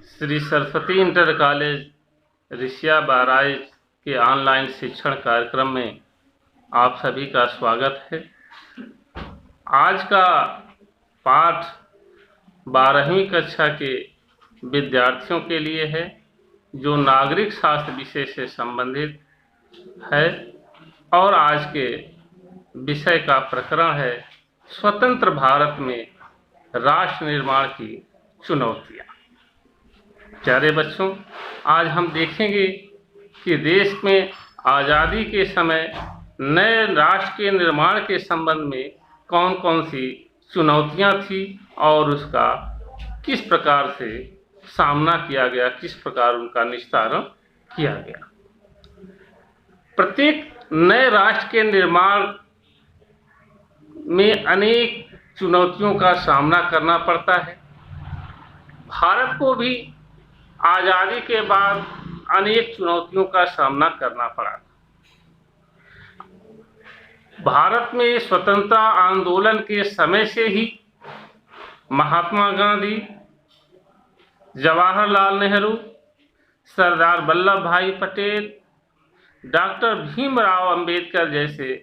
Shri Saraswati inter college Risia Bahraich के online शिक्षण कार्यक्रम में आप सभी का स्वागत है। आज का पाठ 12वीं कक्षा के विद्यार्थियों के लिए है, जो नागरिक शास्त्र विषय से संबंधित है और आज के विषय का प्रकरण है स्वतंत्र भारत में राष्ट्र निर्माण की चुनौतियाँ। प्यारे बच्चों, आज हम देखेंगे कि देश में आज़ादी के समय नए राष्ट्र के निर्माण के संबंध में कौन कौन सी चुनौतियां थी और उसका किस प्रकार से सामना किया गया, किस प्रकार उनका निस्तारण किया गया। प्रत्येक नए राष्ट्र के निर्माण में अनेक चुनौतियों का सामना करना पड़ता है। भारत को भी आज़ादी के बाद अनेक चुनौतियों का सामना करना पड़ा। भारत में स्वतंत्रता आंदोलन के समय से ही महात्मा गांधी, जवाहरलाल नेहरू, सरदार वल्लभ भाई पटेल, डॉक्टर भीमराव अंबेडकर जैसे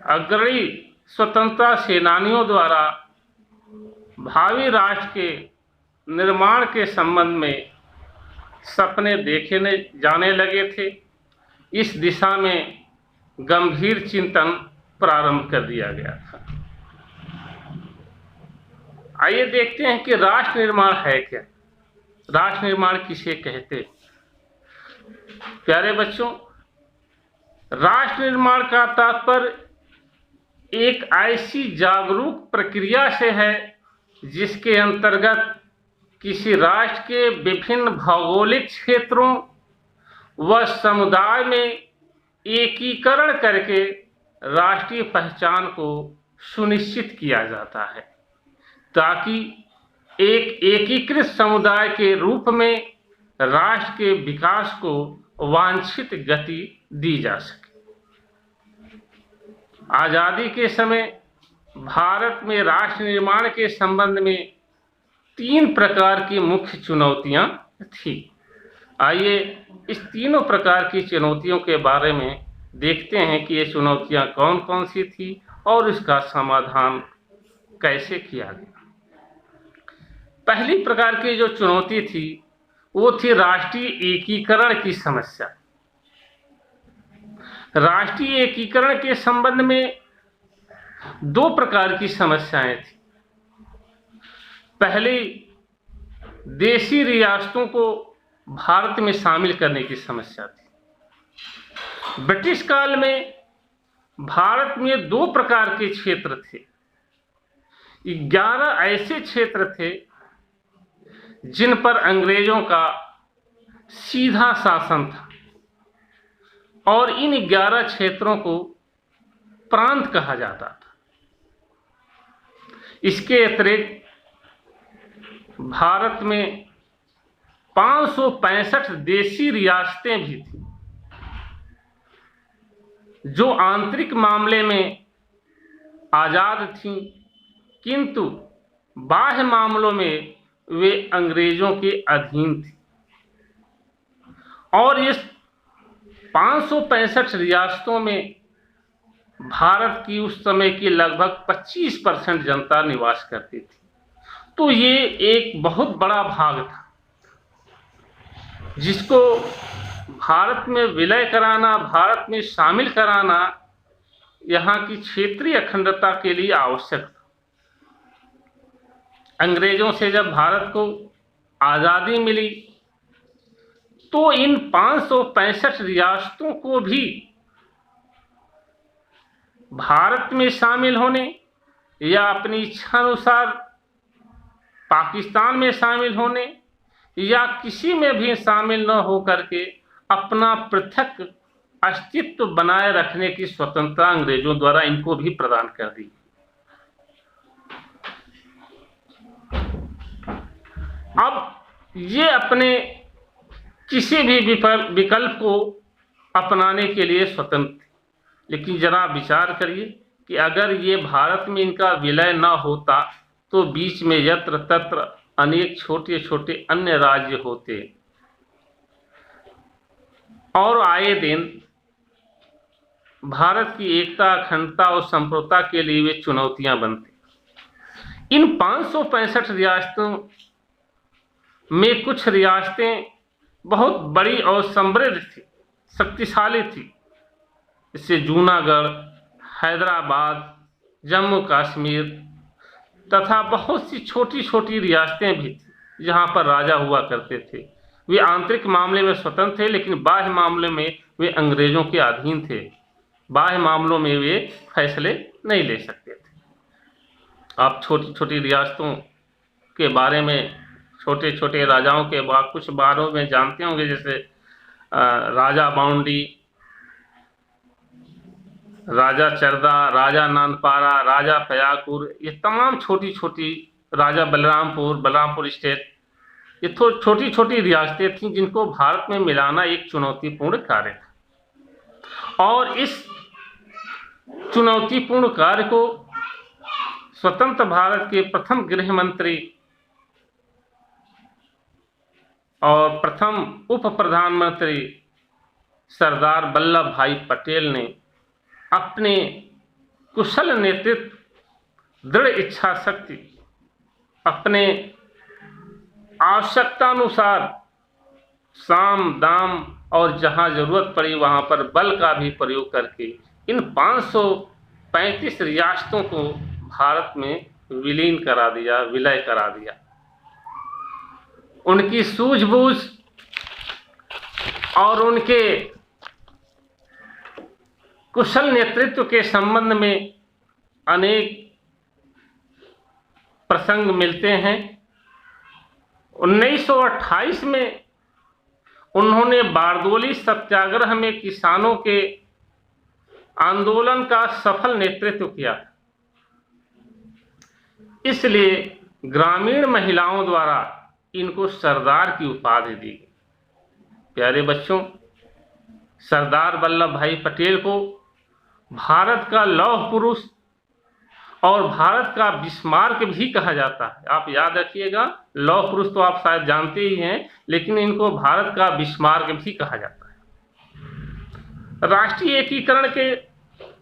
अग्रणी स्वतंत्रता सेनानियों द्वारा भावी राष्ट्र के निर्माण के संबंध में सपने देखे जाने लगे थे। इस दिशा में गंभीर चिंतन प्रारंभ कर दिया गया था। आइए देखते हैं कि राष्ट्र निर्माण है क्या, राष्ट्र निर्माण किसे कहते हैं। प्यारे बच्चों, राष्ट्र निर्माण का तात्पर्य एक ऐसी जागरूक प्रक्रिया से है जिसके अंतर्गत किसी राष्ट्र के विभिन्न भौगोलिक क्षेत्रों व समुदाय में एकीकरण करके राष्ट्रीय पहचान को सुनिश्चित किया जाता है, ताकि एक एकीकृत समुदाय के रूप में राष्ट्र के विकास को वांछित गति दी जा सके। आज़ादी के समय भारत में राष्ट्र निर्माण के संबंध में 3 प्रकार की मुख्य चुनौतियां थी। आइए इस तीनों प्रकार की चुनौतियों के बारे में देखते हैं कि ये चुनौतियां कौन कौन सी थी और इसका समाधान कैसे किया गया। पहली प्रकार की जो चुनौती थी वो थी राष्ट्रीय एकीकरण की समस्या। राष्ट्रीय एकीकरण के संबंध में 2 प्रकार की समस्याएं थी। पहली, देशी रियासतों को भारत में शामिल करने की समस्या थी। ब्रिटिश काल में भारत में 2 प्रकार के क्षेत्र थे। 11 ऐसे क्षेत्र थे जिन पर अंग्रेजों का सीधा शासन था और इन 11 क्षेत्रों को प्रांत कहा जाता था। इसके अतिरिक्त भारत में 565 देशी रियासतें भी थीं, जो आंतरिक मामले में आज़ाद थीं, किंतु बाह्य मामलों में वे अंग्रेजों के अधीन थीं। और इस 565 रियासतों में भारत की उस समय की लगभग 25% जनता निवास करती थी। तो ये एक बहुत बड़ा भाग था जिसको भारत में विलय कराना, भारत में शामिल कराना यहाँ की क्षेत्रीय अखंडता के लिए आवश्यक था। अंग्रेजों से जब भारत को आज़ादी मिली तो इन 565 रियासतों को भी भारत में शामिल होने या अपनी इच्छा अनुसार पाकिस्तान में शामिल होने या किसी में भी शामिल न हो करके अपना पृथक अस्तित्व बनाए रखने की स्वतंत्रता अंग्रेजों द्वारा इनको भी प्रदान कर दी। अब ये अपने किसी भी विकल्प को अपनाने के लिए स्वतंत्र थे, लेकिन जरा विचार करिए कि अगर ये भारत में इनका विलय न होता तो बीच में यत्र तत्र अनेक छोटे छोटे अन्य राज्य होते और आए दिन भारत की एकता, अखंडता और संप्रभुता के लिए वे चुनौतियां बनती। इन 565 रियासतों में कुछ रियासतें बहुत बड़ी और समृद्ध थी, शक्तिशाली थी। इससे जूनागढ़, हैदराबाद, जम्मू कश्मीर तथा बहुत सी छोटी छोटी रियासतें भी थी जहां पर राजा हुआ करते थे। वे आंतरिक मामले में स्वतंत्र थे, लेकिन बाह्य मामले में वे अंग्रेजों के अधीन थे। बाह्य मामलों में वे फैसले नहीं ले सकते थे। आप छोटी छोटी रियासतों के बारे में, छोटे छोटे राजाओं के कुछ बारे में जानते होंगे, जैसे राजा बाउंडी, राजा चरदा, राजा नानपारा, राजा फयाकुर, ये तमाम छोटी छोटी, राजा बलरामपुर स्टेट, ये तो छोटी छोटी रियासतें थीं जिनको भारत में मिलाना एक चुनौतीपूर्ण कार्य था। और इस चुनौतीपूर्ण कार्य को स्वतंत्र भारत के प्रथम गृह मंत्री और प्रथम उप प्रधानमंत्री सरदार वल्लभ भाई पटेल ने अपने कुशल नेतृत्व, दृढ़ इच्छा शक्ति, अपने आवश्यकतानुसार साम दाम और जहां जरूरत पड़ी वहां पर बल का भी प्रयोग करके इन 535 रियासतों को भारत में विलीन करा दिया, विलय करा दिया। उनकी सूझबूझ और उनके कुशल नेतृत्व के संबंध में अनेक प्रसंग मिलते हैं। 1928 में उन्होंने बारदोली सत्याग्रह में किसानों के आंदोलन का सफल नेतृत्व किया, इसलिए ग्रामीण महिलाओं द्वारा इनको सरदार की उपाधि दी गई। प्यारे बच्चों, सरदार वल्लभ भाई पटेल को भारत का लौह पुरुष और भारत का बिस्मार्क भी कहा जाता है। आप याद रखिएगा, लौह पुरुष तो आप शायद जानते ही हैं, लेकिन इनको भारत का बिस्मार्क भी कहा जाता है। राष्ट्रीय एकीकरण के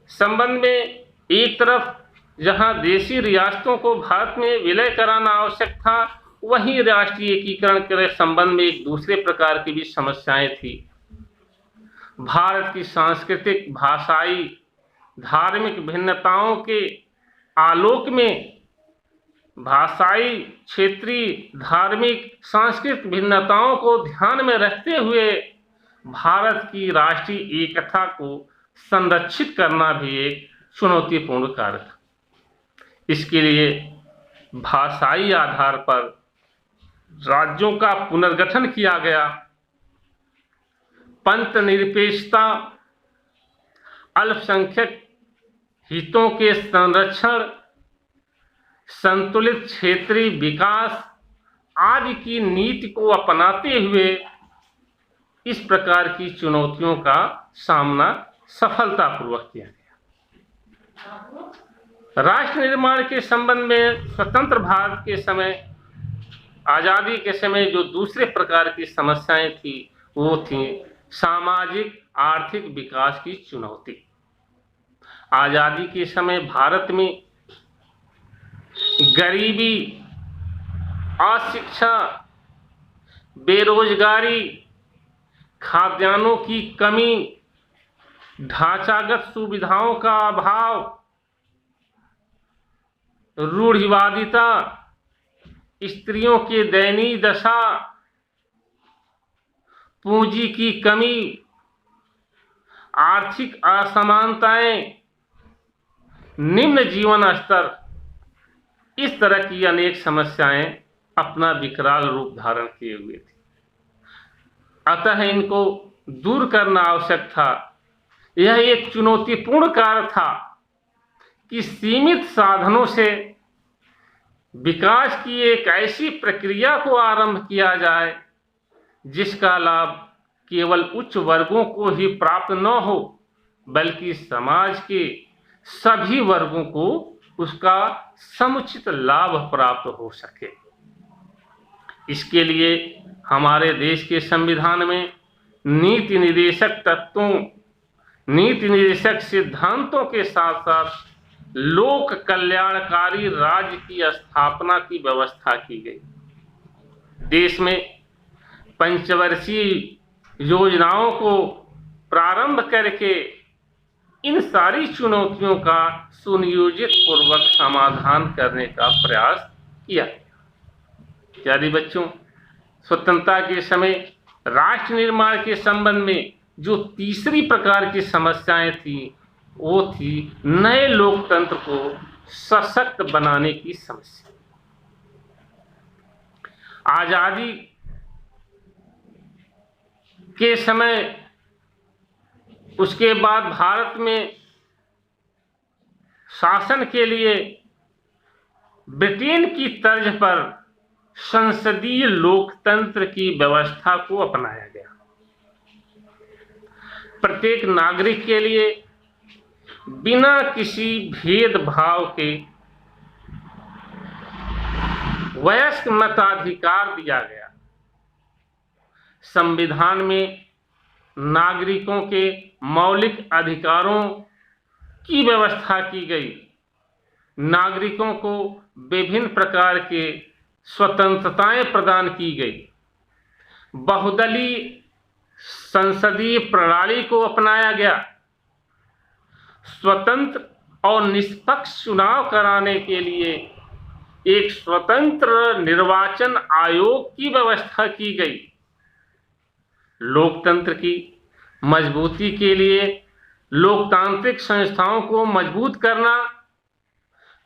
संबंध में एक तरफ जहां देशी रियासतों को भारत में विलय कराना आवश्यक था, वहीं राष्ट्रीय एकीकरण के संबंध में एक दूसरे प्रकार की भी समस्याएं थी। भारत की सांस्कृतिक, भाषाई, धार्मिक भिन्नताओं के आलोक में, भाषाई, क्षेत्रीय, धार्मिक, सांस्कृतिक भिन्नताओं को ध्यान में रखते हुए भारत की राष्ट्रीय एकता को संरक्षित करना भी एक चुनौतीपूर्ण कार्य था। इसके लिए भाषाई आधार पर राज्यों का पुनर्गठन किया गया। पंथ निरपेक्षता, अल्पसंख्यक हितों के संरक्षण, संतुलित क्षेत्रीय विकास आदि की नीति को अपनाते हुए इस प्रकार की चुनौतियों का सामना सफलतापूर्वक किया गया। राष्ट्र निर्माण के संबंध में स्वतंत्र भारत के समय, आज़ादी के समय जो दूसरे प्रकार की समस्याएं थी वो थी सामाजिक आर्थिक विकास की चुनौती। आज़ादी के समय भारत में गरीबी, अशिक्षा, बेरोजगारी, खाद्यान्नों की कमी, ढांचागत सुविधाओं का अभाव, रूढ़िवादिता, स्त्रियों की दयनीय दशा, पूंजी की कमी, आर्थिक असमानताएं, निम्न जीवन स्तर, इस तरह की अनेक समस्याएं अपना विकराल रूप धारण किए हुए थी। अतः इनको दूर करना आवश्यक था। यह एक चुनौतीपूर्ण कार्य था कि सीमित साधनों से विकास की एक ऐसी प्रक्रिया को आरंभ किया जाए जिसका लाभ केवल उच्च वर्गों को ही प्राप्त न हो, बल्कि समाज के सभी वर्गों को उसका समुचित लाभ प्राप्त हो सके। इसके लिए हमारे देश के संविधान में नीति निर्देशक सिद्धांतों के साथ साथ लोक कल्याणकारी राज्य की स्थापना की व्यवस्था की गई। देश में पंचवर्षीय योजनाओं को प्रारंभ करके इन सारी चुनौतियों का सुनियोजित पूर्वक समाधान करने का प्रयास किया। प्यारे बच्चों, स्वतंत्रता के समय राष्ट्र निर्माण के संबंध में जो तीसरी प्रकार की समस्याएं थी वो थी नए लोकतंत्र को सशक्त बनाने की समस्या। आजादी के समय उसके बाद भारत में शासन के लिए ब्रिटेन की तर्ज पर संसदीय लोकतंत्र की व्यवस्था को अपनाया गया। प्रत्येक नागरिक के लिए बिना किसी भेदभाव के वयस्क मताधिकार दिया गया। संविधान में नागरिकों के मौलिक अधिकारों की व्यवस्था की गई। नागरिकों को विभिन्न प्रकार के स्वतंत्रताएं प्रदान की गई। बहुदलीय संसदीय प्रणाली को अपनाया गया। स्वतंत्र और निष्पक्ष चुनाव कराने के लिए एक स्वतंत्र निर्वाचन आयोग की व्यवस्था की गई। लोकतंत्र की मजबूती के लिए लोकतांत्रिक संस्थाओं को मजबूत करना,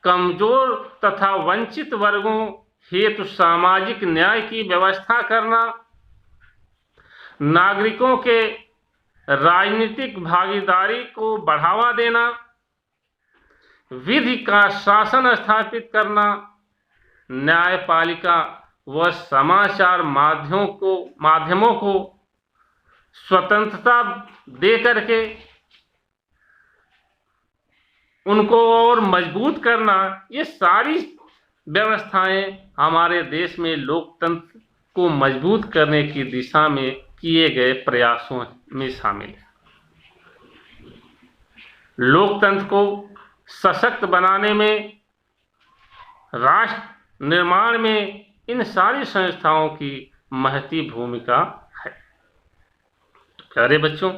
कमजोर तथा वंचित वर्गों हेतु सामाजिक न्याय की व्यवस्था करना, नागरिकों के राजनीतिक भागीदारी को बढ़ावा देना, विधि का शासन स्थापित करना, न्यायपालिका व समाचार माध्यमों को स्वतंत्रता दे करके उनको और मजबूत करना, ये सारी व्यवस्थाएं हमारे देश में लोकतंत्र को मजबूत करने की दिशा में किए गए प्रयासों में शामिल है। लोकतंत्र को सशक्त बनाने में, राष्ट्र निर्माण में इन सारी संस्थाओं की महती भूमिका है। प्यारे बच्चों,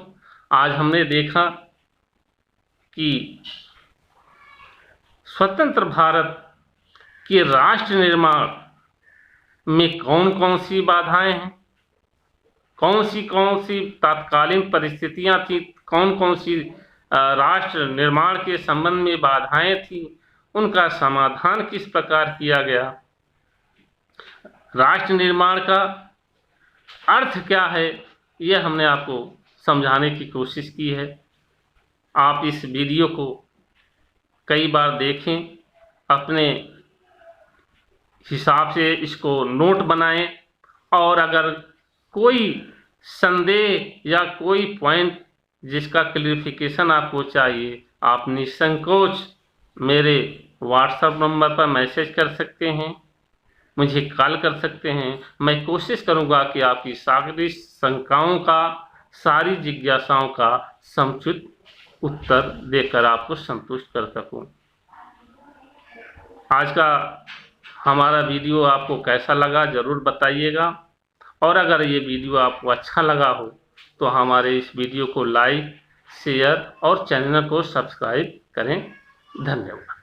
आज हमने देखा कि स्वतंत्र भारत के राष्ट्र निर्माण में कौन कौन सी बाधाएं हैं, कौन सी तात्कालीन परिस्थितियां थी, कौन कौन सी राष्ट्र निर्माण के संबंध में बाधाएं थी, उनका समाधान किस प्रकार किया गया, राष्ट्र निर्माण का अर्थ क्या है, यह हमने आपको समझाने की कोशिश की है। आप इस वीडियो को कई बार देखें, अपने हिसाब से इसको नोट बनाएं, और अगर कोई संदेह या कोई पॉइंट जिसका क्लैरिफिकेशन आपको चाहिए, आप निसंकोच मेरे व्हाट्सएप नंबर पर मैसेज कर सकते हैं, मुझे कॉल कर सकते हैं। मैं कोशिश करूंगा कि आपकी सारी शंकाओं का, सारी जिज्ञासाओं का समुचित उत्तर देकर आपको संतुष्ट कर सकूं। आज का हमारा वीडियो आपको कैसा लगा ज़रूर बताइएगा, और अगर ये वीडियो आपको अच्छा लगा हो तो हमारे इस वीडियो को लाइक, शेयर और चैनल को सब्सक्राइब करें। धन्यवाद।